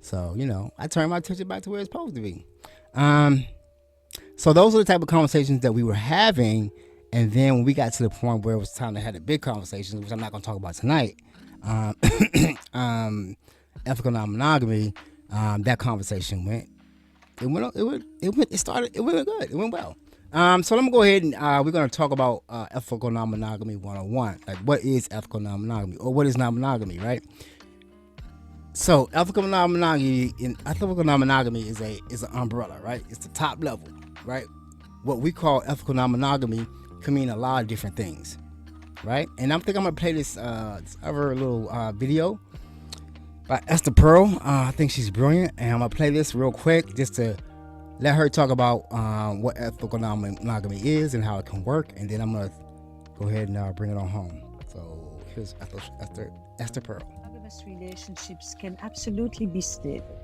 So, I turned my attention back to where it's supposed to be. Um, so those are the type of conversations that we were having. And then when we got to the point where it was time to have the big conversations, which I'm not going to talk about tonight, um, um, ethical non-monogamy, that conversation went. It went. It went. It went. It started. It went good. It went well. So let me go ahead and we're going to talk about ethical non-monogamy 101. Like, what is ethical non-monogamy, or what is non-monogamy, right? So ethical non-monogamy is an umbrella, right? It's the top level, right? What we call ethical non-monogamy can mean a lot of different things, right? And I'm gonna play this other little video by Esther Perel. I think she's brilliant, and I'm gonna play this real quick just to let her talk about what ethical non-monogamy is and how it can work, and then I'm gonna go ahead and bring it on home. So here's Esther Perel. Monogamous relationships can absolutely be stable.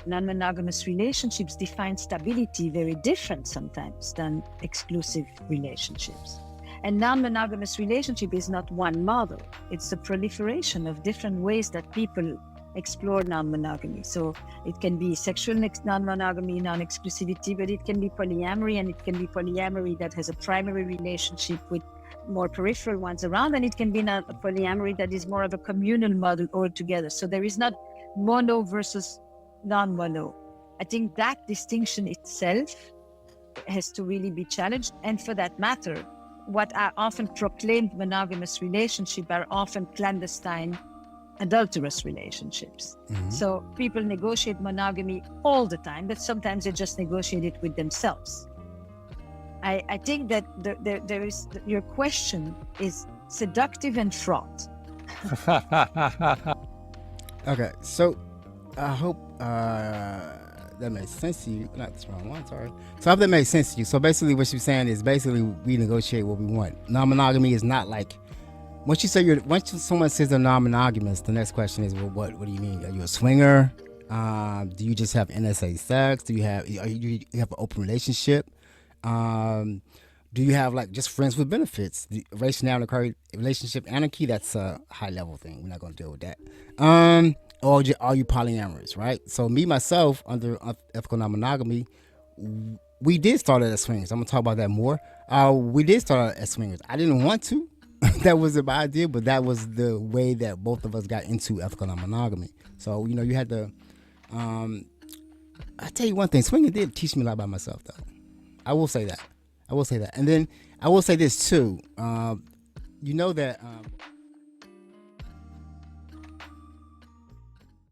Non-monogamous relationships define stability very different sometimes than exclusive relationships. And non-monogamous relationship is not one model. It's a proliferation of different ways that people explore non-monogamy. So it can be sexual non-monogamy, non-exclusivity, but it can be polyamory, and it can be polyamory that has a primary relationship with more peripheral ones around, and it can be not a polyamory that is more of a communal model altogether. So there is not mono versus non-mono. I think that distinction itself has to really be challenged. And for that matter, what are often proclaimed monogamous relationships are often clandestine, adulterous relationships. Mm-hmm. So people negotiate monogamy all the time, but sometimes they just negotiate it with themselves. I think that there is, your question is seductive and fraught. Okay, so I hope that makes sense to you. Not the wrong one, sorry. So I hope that makes sense to you. So basically what you're saying is basically we negotiate what we want. Non-monogamy is not like, once someone says they're non-monogamous, the next question is, well, what do you mean? Are you a swinger? Do you just have NSA sex? Do you have an open relationship? Do you have like just friends with benefits? The relationship anarchy, that's a high level thing. We're not going to deal with that. Or are you polyamorous, right? So me, myself, under ethical non-monogamy, we did start out as swingers. I'm going to talk about that more. We did start out as swingers. I didn't want to. That wasn't my idea, but that was the way that both of us got into ethical non-monogamy. So, you had to, I tell you one thing, swinging did teach me a lot about myself, though. I will say that. And then I will say this, too. You know that...